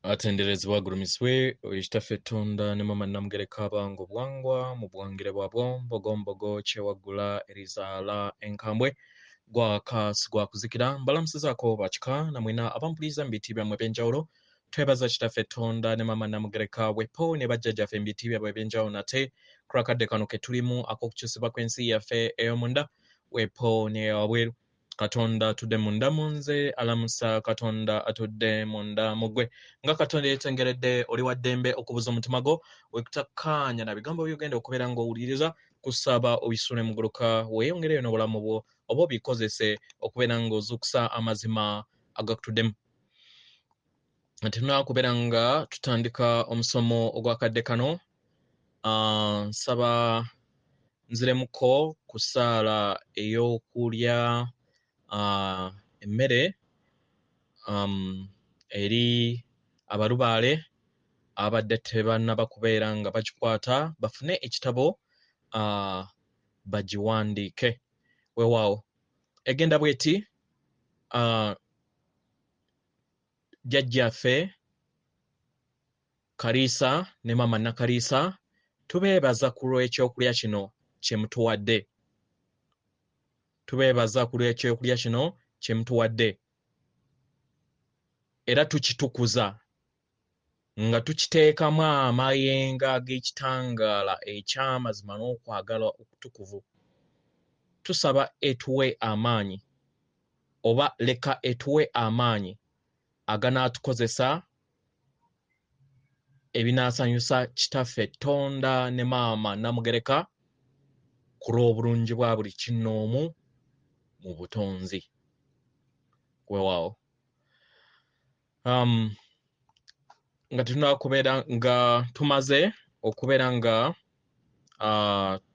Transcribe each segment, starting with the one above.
atenderezebwa gurumiswe oyitaffe Katonda ne mama namugereka abango obuwangwa mu buwangire bwabwo mbogombogo kyewagula erizaala enkambwe gwa kuzikira mbalamusizaako bakika namwena abampuliza mu biti byammwe ebyenjawulo twebaza kitaffe Katonda ne mama namugereka bwepo ne bajjajjaffe mu biti byabwe ebyenjawulo nate kurakadde kano ke tulimu ak'okukyusibwa kw'ensi yaffe ey'omunda wepo ne wabweru Katonda atudde munda munze alamusa Katonda atudde munda mugwe nga Katonda yetengeredde oli wa ddembe okubuza omutima gwo wekutakkaanya na bigambo by'ogenda okubeera ng'owuliriza kusaba obisule mu gguluka weeyongereyo n'obulamu bwo oba obikozese okubeera ng'ozuukusa amazima agakutuddemu. Tulina kubeera nga tutandika omusomo ogw'akadde kano. Nsaba nziremuko ku ssaala ey'okulya emmere eri abalubaale abadde tebannaba kubeera nga bagikwata bafune ekitabo bagiwandiike. Weewaawo egenda bweti jjajjaffe Kaliisa ne mama Nakaliisa tubeebaza ku lw'ekyokulya kino kye mutuwadde. Tubeebaza ku lw'ekyokulya kino kye mutuwadde era tukitukuza nga tukiteekamu amayengo ag'ekitangaala eky'amazima n'okwagala okutukuvu. Tusaba etuwe amaanyi oba leka etuwe amaanyi aganaatukozesa ebinaasanyusa kitaffe Katonda ne maama Namugereka ku lw'obulungi bwa buli kinnoomu mu butonzi. Weewaawo nga tulina kubeera nga tumaze okubeera nga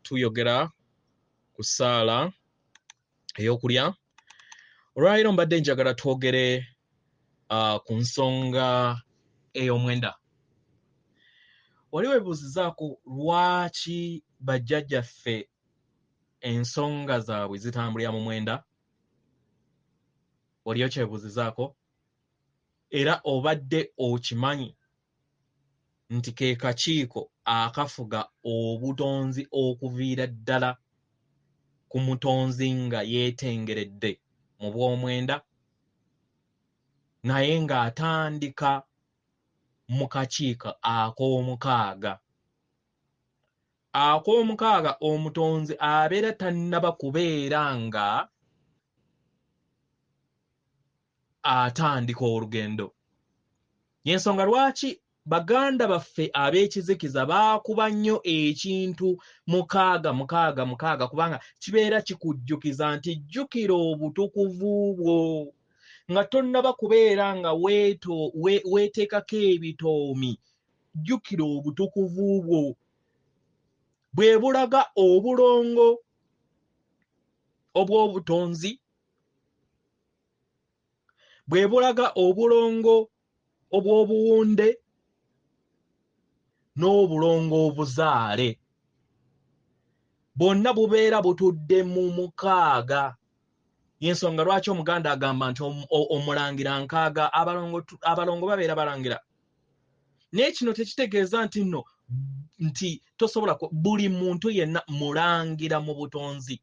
tuyogera ku ssaala ey'okulya. Olwaleero mbadde njagala twogere ku nsonga ey'omwenda. Wali weebuuzizaako lwaki bajjajjaffe ensonga zaabwe zitambulira mu mwenda? Wali okyebuuzizaako? Era obadde okimanyi nti ke kakiiko akafuga obutonzi okuviira ddala ku mutonzi nga yeetengeredde mu bw'omwenda naye ng'atandika mu kakiiko ak'omukaaga. Ak'omukaaga omutonzi abeera tannaba kubeera nga atandika olugendo. Y'ensonga lwaki baganda baffe ab'ekizikiza baakuba nnyo ekintu mukaaga kubanga kibeera kikujjukiza nti jjukira obutukuvu bwo nga tonnaba kubeera nga weeteekako ebitoomi. Jjukira obutukuvu bwo bwe bulaga obulongo obw'obutonzi, bwe bulaga obulongo obw'obuwunde n'obulongo obuzaale. Bwonna bubeera butudde mu mukaaga. Y'ensonga lwaki Omuganda agamba nti omulangira nkaaga, abalongo babeera balangira. Naye kino tekitegeeza nti tosobola buli muntu yenna mulangira mu butonzi.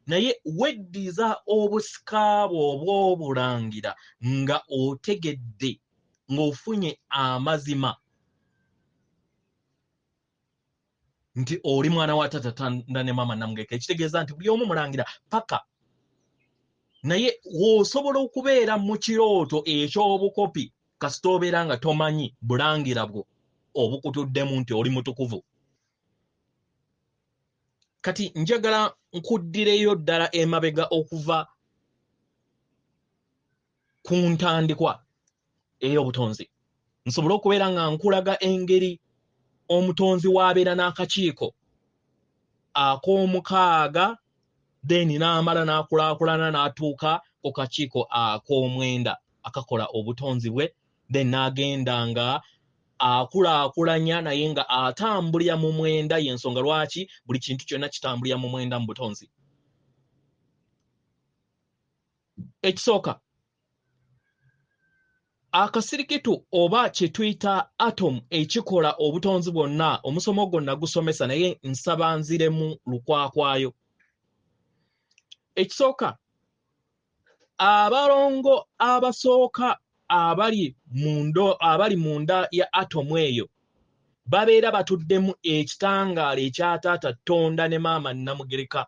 Naye weddiza obusika bwo obw'obulangira nga otegedde ng'ofunye amazima nti oli mwana wa Taata Katonda ne maama Namugereka. Ekitegeeza nti buli omu mulangira paka. Naye w'osobola okubeera mu kirooto eky'obukopi kasita obeera nga tomanyi bulangira bwo obukutuddemu nti oli mutukuvu. Kati njagala nkuddireyo ddala emabega okuva ku ntandikwa ey'obutonzi, nsobole okubeera nga nkulaga engeri omutonzi w'abeera n'akakiiko ak'omukaaga then n'amala n'akulaakulana n'atuuka ku kakiiko ak'omwenda akakola obutonzi bwe, then n'agenda nga akulaakulanya naye nga atambulira mu mwenda. Y'ensonga lwaki buli kintu kyonna kitambulira mu mwenda mu butonzi. Ekisooka, akasirikitu oba kye tuyita atom ekikola obutonzi bwonna omusomo gwonna gusomesa naye nsaba nziremu lukwakwayo. Ekisooka, abalongo abasooka abali munda ya atomu eyo babeera batuddemu ekitangaala ekya taata Tonda ne maama Namugereka,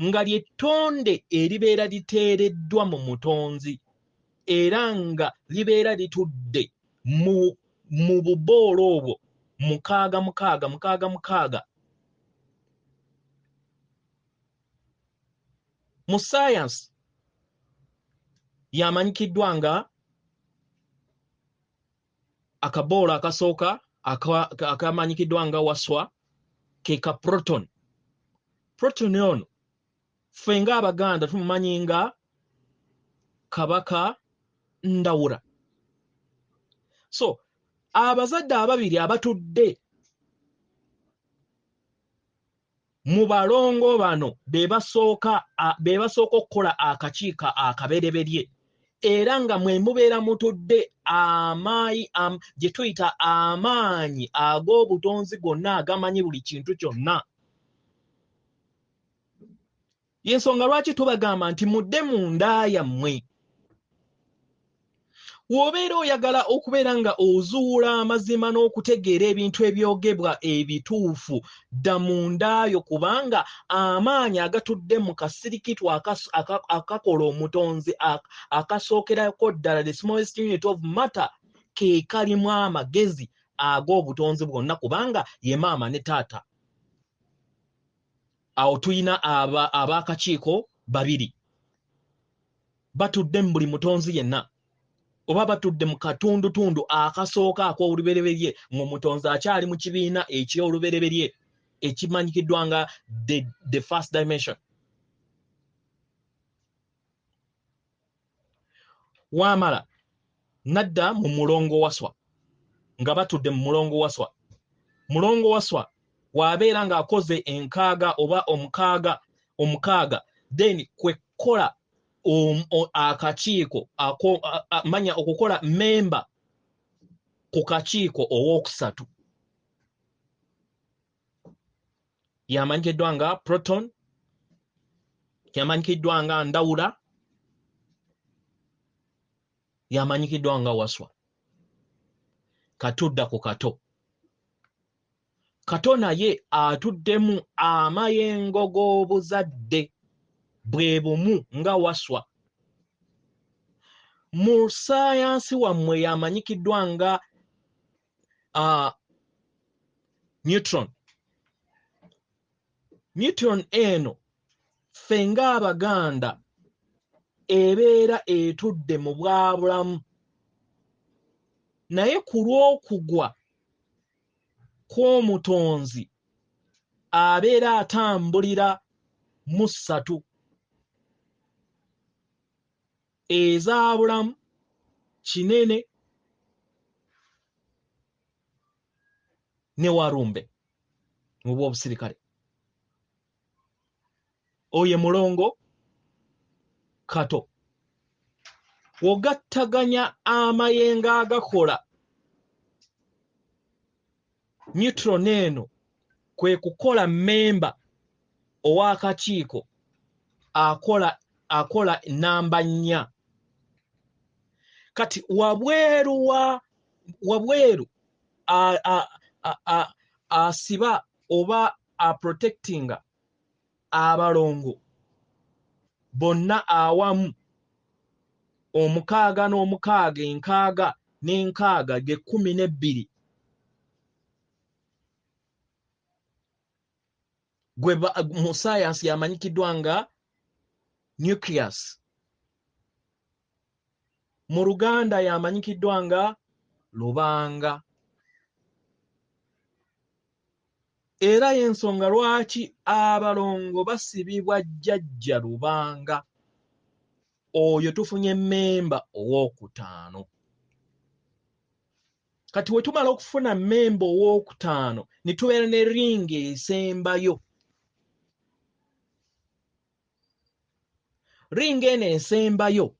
nga ly'ettonde eribeera liteereddwa mu mutonzi era nga libeera litudde mu buboolo obwo mukaaga. Mu science yamanyikiddwa nga akaboolo akasooka akamanyikiddwa nga Wasswa ke ka proton. Proton ono ffe ng'Abaganda tumumanyi nga Kabaka Ndawula. So abazadde ababiri abatudde mu balongo bano be basooka okukola akakiiko akabereberye era nga mwe mubeera mutudde gye tuyita amaanyi ag'obutonzi gonna agamanyi buli kintu kyonna. Y'ensonga lwaki tubagamba nti mudde mu nda yammwe. W'obeera oyagala okubeera nga ozuula amazima n'okutegeera ebintu ebyogebwa ebituufu, dda mu ndaayo kubanga amaanyi agatudde mu kasirikitu akakola omutonzi akasookerako ddala, the smallest unit of matter, ke kalimu amagezi ag'obutonzi bwonna kubanga ye maama ne taata. Awo tuyina ab'akakiiko babiri batudde mu buli mutonzi yenna, oba batudde mu katundutundu akasooka ak'olubereberye ng'omutonzi akyali mu kibiina eky'olubereberye ekimanyikiddwa nga the first dimension. Wamala nadda mu mulongo Wasswa, nga batudde mu mulongo Wasswa. Mulongo Wasswa w'abeera ng'akoze enkaaga oba omukaaga then kwekkola akakiiko manya okukola memba ku kakiiko owookusatu. Yamanyikiddwa nga proton, yamanyikiddwa nga Ndawula, yamanyikiddwa nga Wasswa. Katudda ku Kato. Kato naye atuddemu amayengo g'obuzadde bwe bumu nga Wasswa. Mu ssayansi wammwe yamanyikiddwa nga neutron. Neutron eno ffe ng'Abaganda ebeera etudde mu bwabulamu, naye ku lw'okugwa kw'omutonzi abeera atambulira mu ssatu ezabulamu: kinene ne Walumbe mu bw'obusirikale. Oye mulongo Kato. Ogattaganya amayengo agakola neutron eno, kwe kukola memba ow'akakiiko akola namba 4. Kati wabweru asiba oba protectinga abalongo bonna awamu omukaaga n'omukaaga, enkaaga n'enkaaga, ge 12, gwe mu science yamanyikiddwa nga nucleus. Mu Luganda yamanyikiddwa nga lubanga. Era y'ensonga lwaki abalongo basibibwa jjajja lubanga. Oyo tufunye memba owookutaano. Kati we tumala okufuna memba owookutaano ne tubeera ne ringa esembayo. Ringa eno esembayo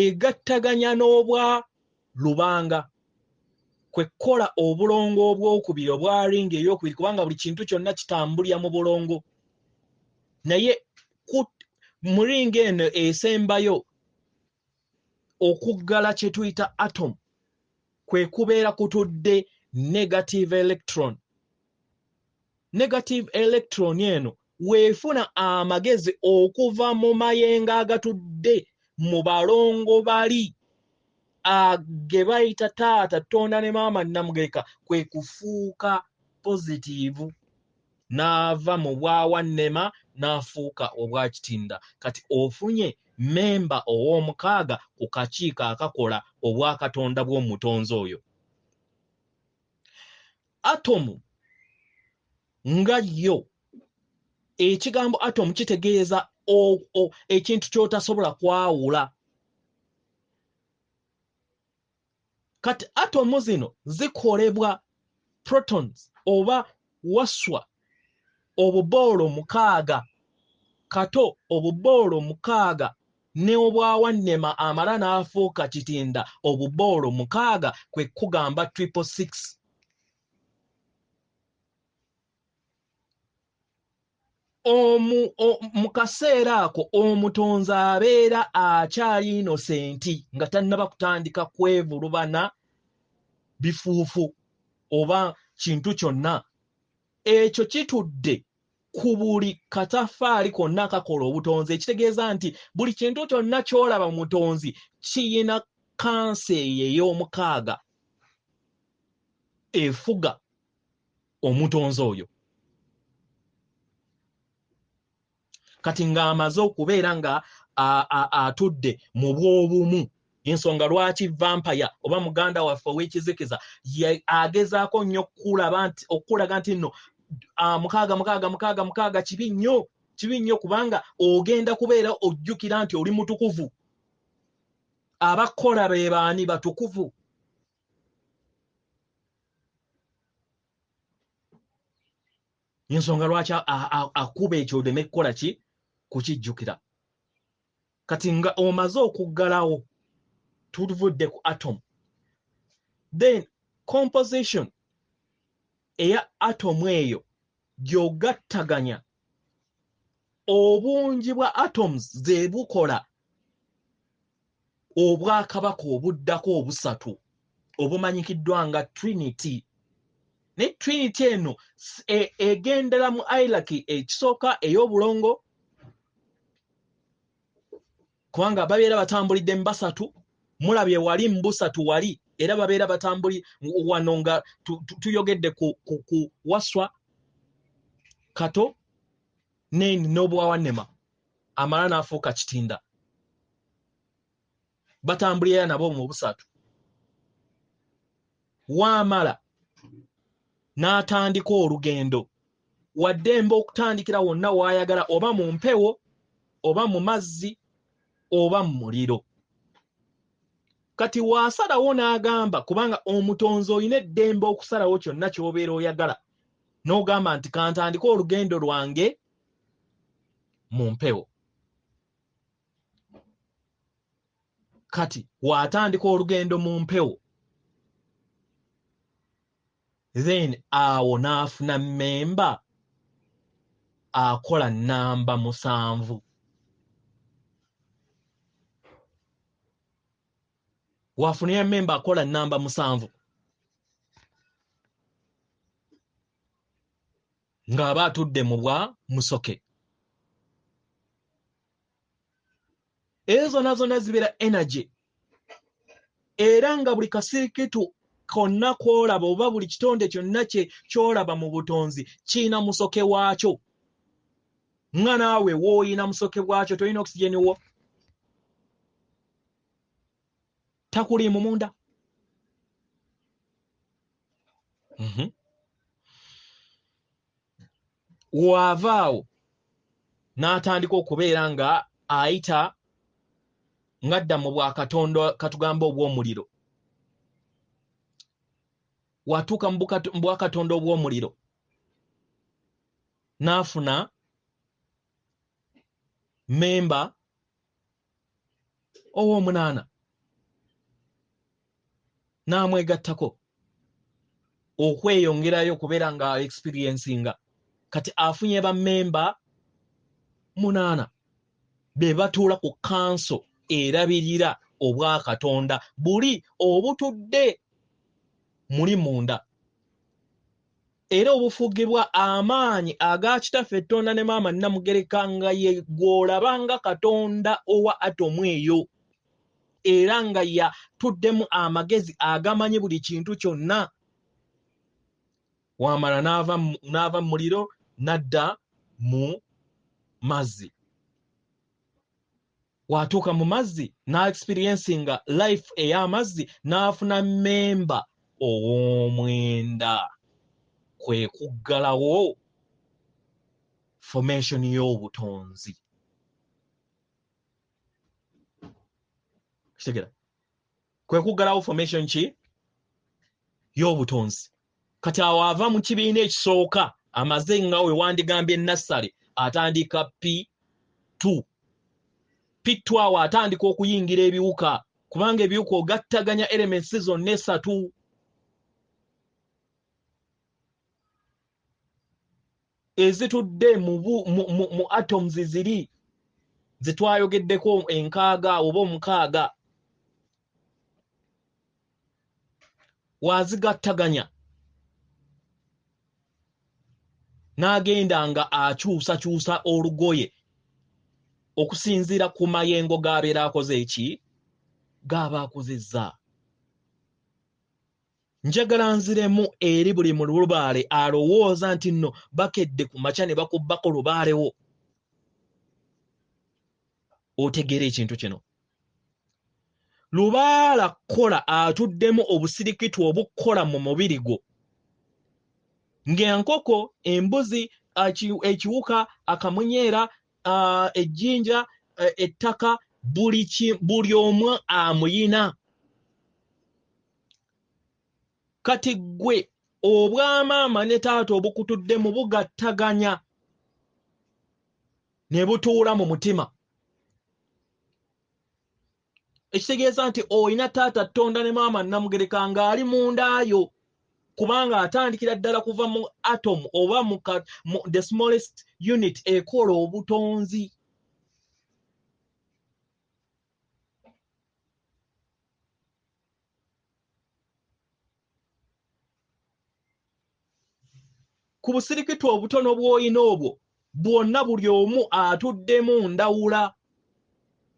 egattaganya n'obwa lubanga kwe kola obulongo obwokubiri obwa ringi eyokubiri kubanga buli kintu kyonna kitambulira mu bulongo naye mu ringi eno esembayo okuggala kye tuyita atom kwe kubeera kutudde negative electron. Negative electron eno weefuna amagezi okuva mu mayengo agatudde mu balongo bali ge bayita taata Tonda ne maama Namugereka kwe kufuuka positive n'ava mu bwawannema n'afuuka obwa kitinda. Kati ofunye memba ow'omukaaga ku kakiiko akakola obwakatonda bw'omutonzi oyo. Atomu nga yo ekigambo atom kitegeeza ekintu ky'otasobola kwawula. Kati atomu zino zikolebwa protons oba waswa obuboolo mukaaga kato obuboolo mukaaga ne obwawannema amala n'afuuka kitinda obuboolo mukaaga kwe kugamba 666. Mu kaseera ako omutonzi abeera akyali inosenti nga tannaba kutandika kwevulubana bifuufu oba kintu kyonna. Ekyo kitudde ku buli kataffaali konna kakola obutonzi ekitegeeza nti buli kintu kyonna ky'olaba mu mutonzi kiyina kanseeyi ey'omukaaga efuga omutonzi oyo. Kati ng'amaze okubeera nga atudde mu bw'obumu, ensonga lwaki vampire oba muganda waffe ow'ekizikiza agezaako nnyo okulaga nti nno mukaaga kibi nnyo kubanga ogenda kubeera ojjukira nti oli mutukuvu. Abakola be baani batukuvu. Ensonga lwaki akuba ekyo oleme kukola ki kukijjukira. Kati nga omaze okuggalawo tuvudde ku atom, then composition eya atomu eyo gy'ogattaganya obungi bwa atoms ze bukola obwakabaka obuddako obusatu obumanyikiddwa nga Trinity. Ne Trinity eno egendera mu hierarchy ekisooka ey'obulongo kubanga babeera batambulidde mu basatu, mulabye wali mu busatu wali era babeera batambuli wano nga tuyogedde ku waswa kato n'obwawannema amala n'afuuka kitinda. Batambulira nabo mu busatu. Waamala n'atandika olugendo waddembe okutandikira wonna w'ayagala oba mu mpewo oba mu mazzi oba mu muliro. Kati wasalawo n'agamba kubanga omutonzi olina eddembe okusalawo kyonna ky'obeera oyagala n'ogamba nti kantandika olugendo lwange mu mpewo. Kati watandika olugendo mu mpewo then awo n'afuna memba akola nnamba 7. Wafunira memba akola nnamba 7 ng'aba atudde mu bwa musoke. Ezo nazo zibeera energy era nga buli kasirikitu konna kwolaba oba buli kitonde kyonna kyolaba mu butonzi kiina musoke waakyo. Nga naawe w'oyina musoke bwakyo tolina oxygen wo takuli mu munda. Wavaawo n'atandika okubeera nga ayita ngadda mu bwakatonda katugamba obw'omuliro. Watuuka mu bwakatonda obw'omuliro n'afuna memba ow'omunaana n'amwegattako okweyongerayo kubeera nga experiencinga kati afunye bammemba 8 be batuula ku kanso erabirira obwakatonda buli obutudde muli munda era obufugibwa amaanyi aga kitaffe Tonda ne maama Namugereka nga ye gw'olabanga Katonda owa atomu eyo era nga yatuddemu amagezi agamanyi buli kintu kyonna wamala n'ava mu muliro nadda mu mazzi watuuka mu mazzi na experiencinga life ey'amazzi n'afuna memba ow'omwenda kwe kuggalawo formation y'obutonzi kitegera kwe kuggalawo formation ki y'obutonzi kati awo ava mu kibiina ekisooka amaze nga we wandigambye nassale atandika P2 awo atandika okuyingira ebiwuka kubanga ebiwuka ogattaganya elements zonna 3 ezitudde mu atoms ziri zetwayogeddeko 6 oba 6 wazigattaganya n'agenda nga akyusakyusa olugoye okusinziira ku mayengo g'abeera akoze eki g'aba akozezza njagala nziremu eri buli mu lubaale alowooza nti nno bakedde ku makya ne bakubbako lubaalewo otegeera ekintu kino lubaala kkola atuddemu obusirikitu obukkola mu mubiri gwo ng'enkoko embuzi ekiwuka akamunyeera ejjinja ettaka buli omu amuyina kati gwe obwamaama ne taata obukutuddemu bugattaganya ne butuula mu mutima ekitegeeza nti oyina taata Tonda ne maama Namugereka ng'ali mundaayo kubanga atandikira ddala kuva mu atom oba mu the smallest unit ekola obutonzi ku busirikitu obutono bw'oyina obwo bwonna buli omu atuddemu ndawula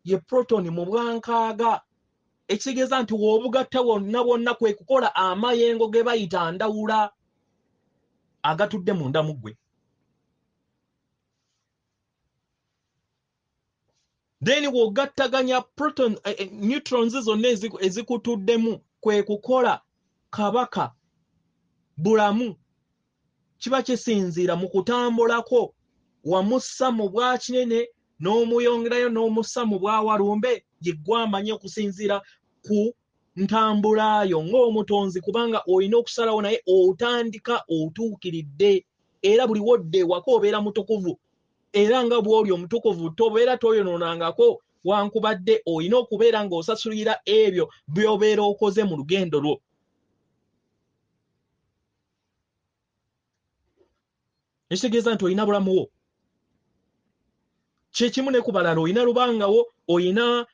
ye protoni mu bwankaaga ekitegeeza nti w'obugatta bwonna kwe kukola amayengo ge bayita ndawula agatudde munda mu ggwe then w'ogattaganya proton neutrons zonna ezikutuddemu kwe kukola kabaka bulamu kiba kisinziira mu kutambulako wamussa mu bwa kinene n'omuyongerayo n'omussa mu bwa walumbe ye gw'amanyi okusinziira ku ntambulayo ng'omutonzi kubanga olina okusalawo naye otandika otuukiridde era buli wodde ewaka obeera mutukuvu era nga bw'oli omutukuvu tobeera toyonoonangako wankubadde olina okubeera ng'osasulira ebyo by'obeera okoze mu lugendo lwo ekitegeeza nti olina bulamuwo kyekimu ne ku balala olina lubangawo olina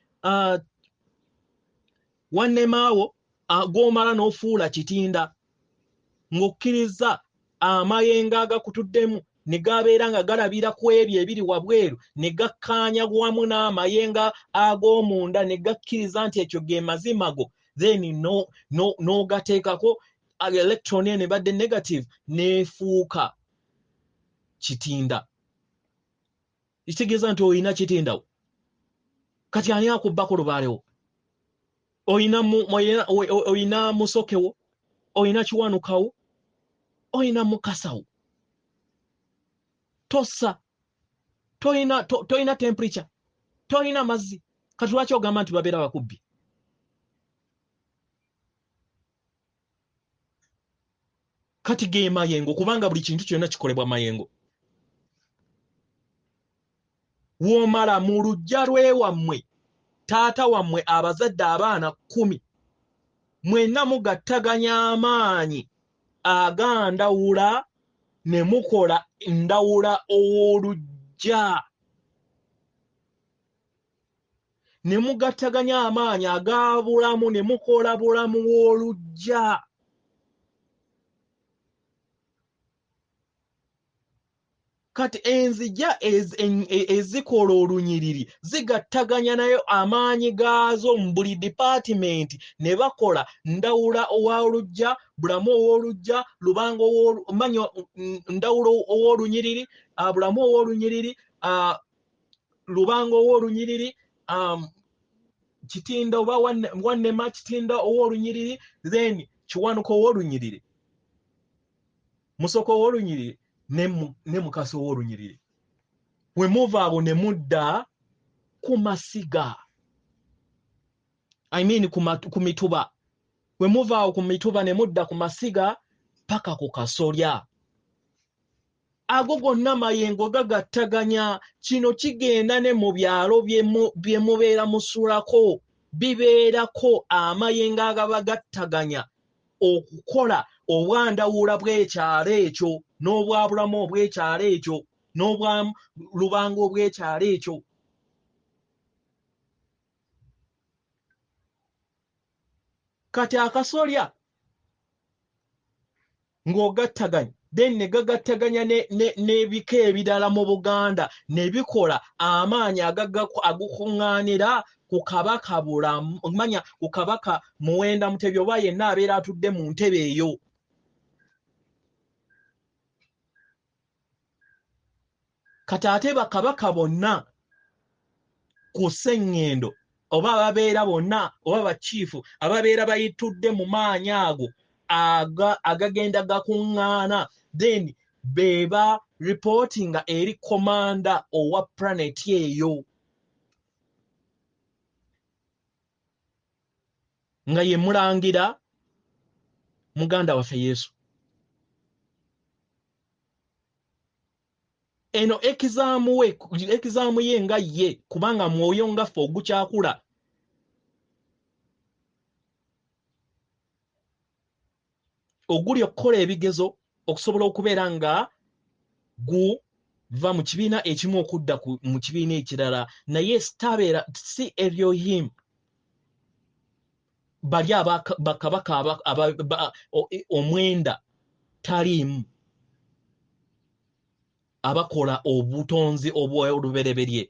wannemaawo ag'omala n'ofuula kitinda ng'okkiriza amayengo agakutuddemu ne gabeera nga galabira ku ebyo ebiri wabweru ne gakkaanya wamu n'amayengo ag'omunda ne gakkiriza nti ekyo ge mazima go then n'ogateekako electron ne badde negative n'efuuka kitinda ekitegeeza nti olina kitindawo kati ani akubbako lubaalewo oyina musokewo oyina kiwanukawo oyina mukasawo tossa toyina temperature toyina mazzi kati lwaki ogamba nti babeera bakubbi kati ge mayengo kubanga buli kintu kyonna kikolebwa mayengo w'omala mu luggya lw'ewammwe taata wammwe abazadde abaana 10 mwenna mugattaganya amaanyi agandawula ne mukola ndawula ow'oluggya ne mugattaganya amaanyi agabulamu ne mukola bulamu w'oluggya kati enzija ezikola olunyiriri zigattaganya nayo amaanyi gaazo mu buli department ne bakola ndawula ow'oluggya bulamu ow'oluggya lubanga manyo ndawulo ow'olunyiriri bulamu ow'olunyiriri lubanga ow'olunyiriri kitinda oba wannema kitinda ow'olunyiriri then kiwanuka ow'olunyiriri musoko ow'olunyiriri ne mukasa ow'olunyiriri we muva abo ne mudda ku masiga ku mituba we muva awo ku mituba ne mudda ku masiga paka ku kasolya ago gonna mayengo gagattaganya kino kigenda ne mu byalo bye mubeera musulako bibeerako amayengo agabagattaganya okukola obwandawula bw'ekyalo ekyo n'obwabulamu obw'ekyalo ekyo n'obwalubanga obw'ekyalo ekyo kati akasolya ng'ogattaganya then ne gagattaganya n'ebika ebirala mu Buganda ne bikola amaanyi agukuŋŋaanira ku kabaka bulamu manya ku kabaka Muwenda Mutebi oba yenna abeera atudde mu ntebe eyo kati ate bakabaka bonna ku Sseŋŋendo oba ababeera bonna oba bakiifu ababeera bayitudde mu maanyi ago agagenda gakuŋŋaana then beba reportinga eri komanda owa planet eyo nga ye mulangira muganda waffe Yesu eno ekizaamu ye nga ye kubanga mwoyo ngaffe ogukyakula oguli okukola ebigezo okusobola okubeera nga guva mu kibiina ekimu okudda mu kibiina ekirala naye sitabeera si ebyo him bali bakabaka Omwenda taliimu abakola obutonzi obw'olubereberye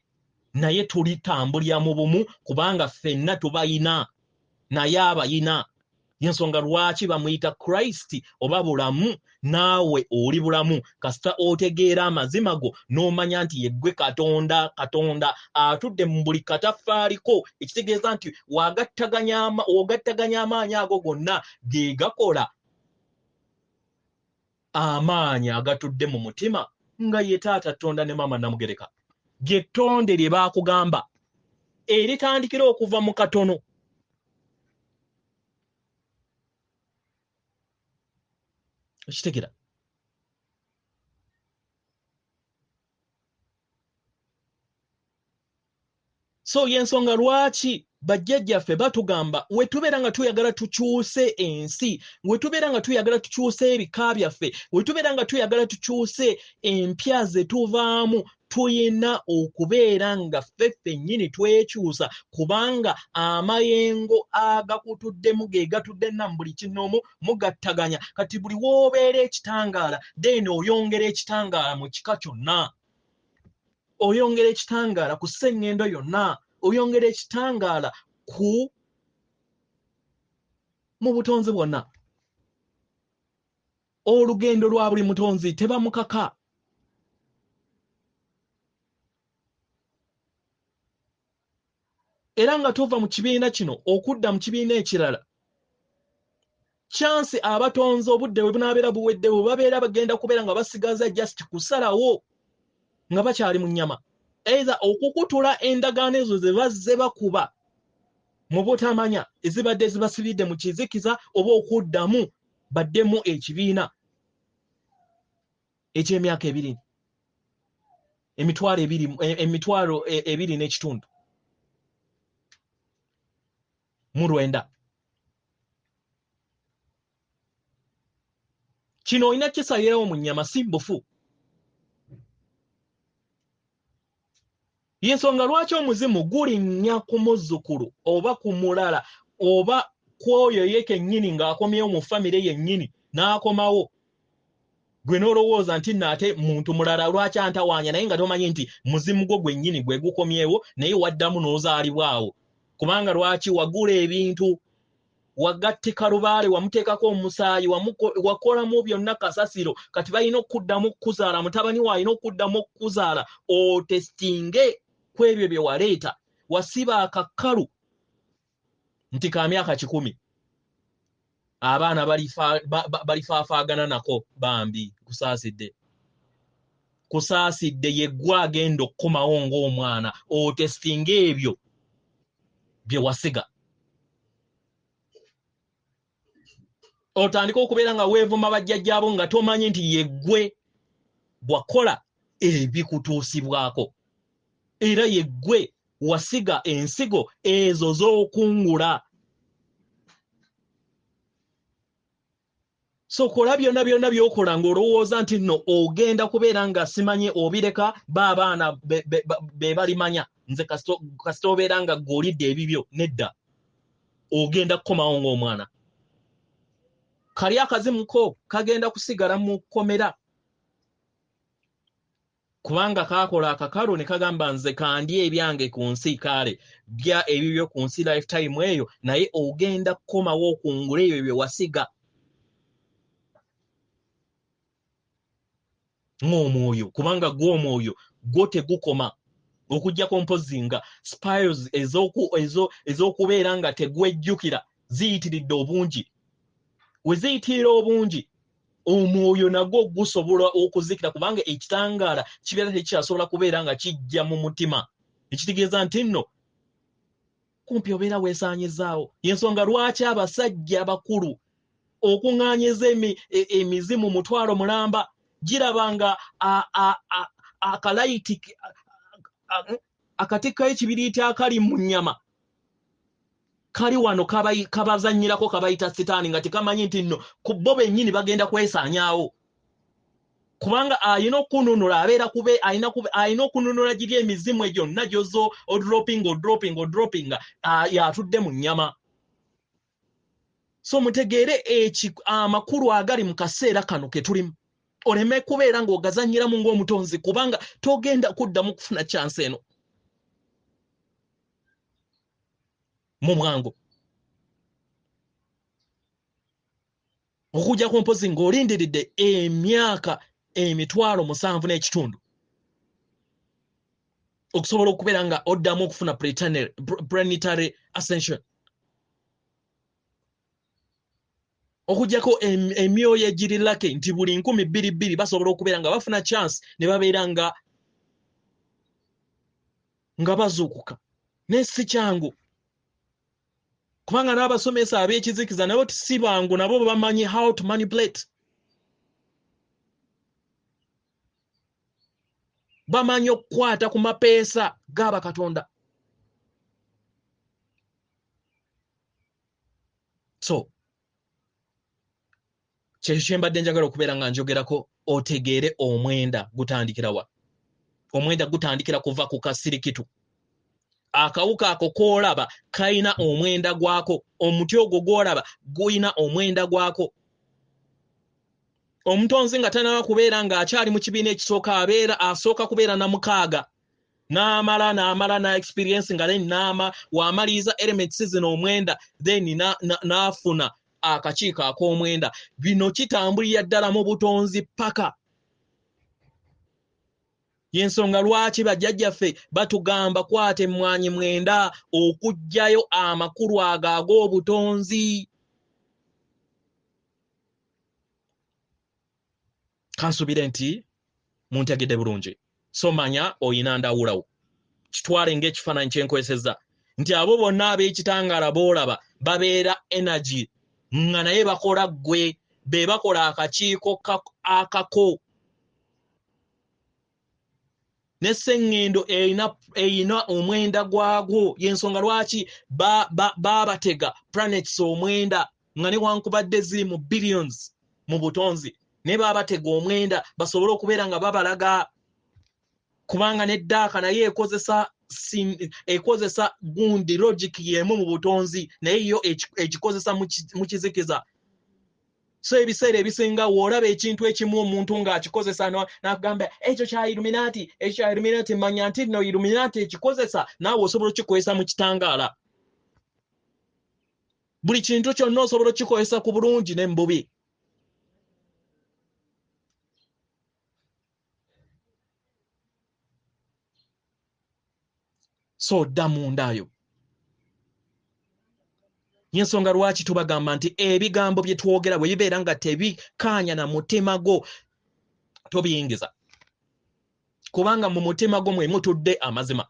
naye tulitambulira mu bumu kubanga ffenna tubayina naye abayina yensonga lwaki bamuyita Christ oba bulamu naawe oli bulamu kasita otegeera amazima go n'omanya nti yeggwe Katonda atudde mu buli katafaaliko ekitegeeza nti wagattaganya amaanyi ago gonna ge gakola amaanyi agatudde mu mutima nga ye taata Tonda ne mama Namugereka gettonde lye baakugamba eritandikira okuva mu katono ekitegera so yensonga lwaki bajjajjaffe batugamba we tubeera nga tuyagala tukyuse ensi we tubeera nga tuyagala tukyuse ebika byaffe we tubeera nga tuyagala tukyuse empya ze tuvaamu tuyina okubeera nga ffeffe nnyini twekyusa kubanga amayengo agakutuddemu ge gatudde namu buli kinoomu mugattaganya kati buli w'obeera ekitangaala then oyongera ekitangaala mu kika kyonna oyongera ekitangaala ku Sseŋŋendo yonna oyongera ekitangaala mu butonzi bwonna olugendo lwa buli mutonzi tebamukaka era nga tuva mu kibiina kino okudda mu kibiina ekirala chance abatonzi obudde bwe bunaabeera buwedde bwe babeera bagenda kubeera nga basigaza just kusalawo nga bakyali mu nnyama either okukutula endagaano ezo ze bazze bakuba mu butamanya ezibadde zibasibidde mu kizikiza oba okuddamu baddemu ekibiina eky'emyaka 2 emitwalo 2 n'ekitundu mu 9 kino olina kisalirawo mu nnyama si mbufu. Yensonga lwaki omuzimu gulinnya ku muzzukulu oba ku mulala oba kwoyo ye kennyini ng'akomyewo mu famire yennyini n'akomawo gwe n'olowooza nti naate muntu mulala lwaki antawaanya naye nga tomanyi nti muzimu gwo gwennyini gwe gukomyewo naye waddamu n'ozaalibwawo. Kubanga lwaki wagula ebintu wagattika lubaale wamuteekako omusaayi wakolamu byonna kasasiro kati balina okuddamu okukuzaala mutabani waalina okuddamu okukuzaala otestinge ku ebyo bye waleeta wasiba akakalu nti ka myaka 10 abaana balifaafaagana nako bambi kusaasidde yeggwe agenda okukomawo ng'omwana otestinge ebyo bye wasiga. Otandika okubeera nga weevuma bajjajjaabo nga tomanyi nti yeggwe bwakola ebikutuusibwako era yeggwe wasiga ensigo ezo z'okungula. So kola byonna byokola ng'olowooza nti nno ogenda kubeera nga simanye obireka baabaana be balimanya nze kasita obeera nga gw'olidde ebibyo nedda ogenda kukomawo ng'omwana. Kali akazimu ko kagenda kusigala mu kkomera kubanga kaakola akakalu ne kagamba nze kandi ebyange ku nsi kale bya ebibyo ku nsi lifetime eyo naye ogenda kukomawo okungula ebyo bye wasiga ng'omwoyo kubanga gw'omwoyo gwo tegukoma okujjako mpozi nga spiles ez'okubeera nga tegwejjukira ziyitiridde obungi. We ziyitirira obungi omwoyo nagwo gusobola okuzikira kubanga ekitangaala kibeera tekyasobola kubeera nga kijja mu mutima ekitegeeza nti nno kumpi obeera weesaanyizaawo. Yensonga lwaki abasajja abakulu okuŋŋaanyiza emizimu mutwalo mulamba girabanga akalayiti akatikkayo ekibiriiti akali mu nnyama kali wano kabazannyirako kabayita sitaani nga tekamanyi nti nno ku bo bennyini bagenda kwesaanyaawo kubanga ayina okununula abeera ayina okununula giri emizimu egyo gyonna gyozo odropinga yatudde mu nnyama. So mutegeere amakulu agali mu kaseera kano ke tulimu oleme kubeera ng'ogazannyiramu ng'omutonzi kubanga togenda kuddamu kufuna chance eno mu bwangu okujja ku mpozi ng'olindiridde emyaka 7 n'ekitundu okusobola okubeera nga oddamu okufuna planetary ascension okujjako emyoyo egirirake nti buli 22 basobola okubeera nga bafuna chance ne babeera nga bazuukuka naye si kyangu kubanga n'abasomesa ab'ekizikiza nabo si bangu nabo bamanyi how to manipulate bamanyi okukwata ku mapeesa g'aba Katonda. So kyekyo kye mbadde njagala okubeera nga njogerako otegeere omwenda gutandikira wa. Omwenda gutandikira kuva ku kasirikitu. Akawuka ako koolaba kayina omwenda gwako. Omuti ogwo gwolaba guyina omwenda gwako. Omutonzi nga tanaba kubeera nga akyali mu kibiina ekisooka asooka kubeera na 6 n'amala na experience nga then wamaliza elements zino omwenda then n'afuna akakiiko ak'omwenda. Bino kitambulira ddala mu butonzi paka. Yensonga lwaki bajjajjaffe batugamba kwate emmwanyi mwenda okujjayo amakulu ag'obutonzi. Kansubire nti muntegedde bulungi. So manya oyina ndawulawo. Kitwale ng'ekifaananyi kyenkwesezza nti abo bonna ab'ekitangaala boolaba babeera energy nga naye bakola ggwe be bakola akakiiko akako. n'essengendo eyina omwenda gwagwo y'ensonga lwaki babatega planets omwenda nga ne wankubadde ziri mu billions mu butonzi ne babatega omwenda basobole okubeera nga babalaga kubanga neddaaka naye ekozesa gundi logic yemu mu butonzi naye yo ekikozesa mu kizikiza. So ebiseera ebisinga woolaba ekintu ekimu omuntu ng'akikozesa n'akugamba ekyo kya Illuminati manya nti no Illuminati ekikozesa naawe osobola okkikozesa mu kitangaala. Buli kintu kyonna osobola okkikozesa ku bulungi ne mu bubi. So dda mundayo. Yensonga lwaki tubagamba nti ebigambo bye twogera bwe bibeera nga tebikaanya na mutima gwo tobiyingiza. Kubanga mu mutima gwo mwe mutudde amazima.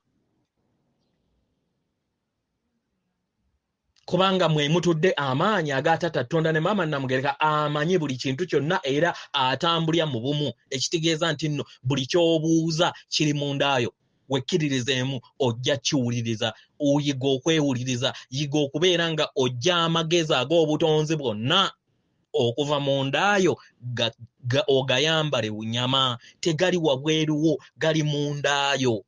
Kubanga mwe mutudde amaanyi agaatata Katonda ne Maama Namugereka amanyi buli kintu kyonna era atambulya mu bumu. Ekitegeeza nti nno buli ky'obuuza kiri mundayo. Wekkiririzeemu ojja kiwuliriza, oyiga okwewuliriza, yiga okubeera nga ojja amagezi ag'obutonzi bwonna okuva mu ndaayo ogayambale bunyama, tegali wabweruwo, gali mu ndaayo.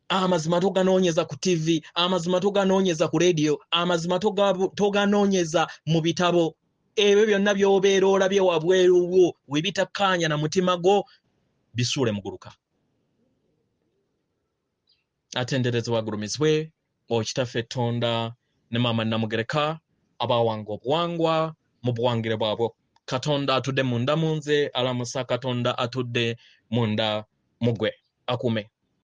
Amazima toganoonyeza ku TV, amazima toganoonyeza ku radio, amazima toganoonyeza mu bitabo. Ebyo byonna by'obeera olabye wabweruwo we bitakkaanya na mutima gwo bisuule muguluka. Atenderezebwa agulumizibwe Okitaffe Katonda ne Maama Namugereka abawanga obuwangwa mu buwangire bwabwe. Katonda atudde munda munze, alamusa Katonda atudde munda mugwe. Akume.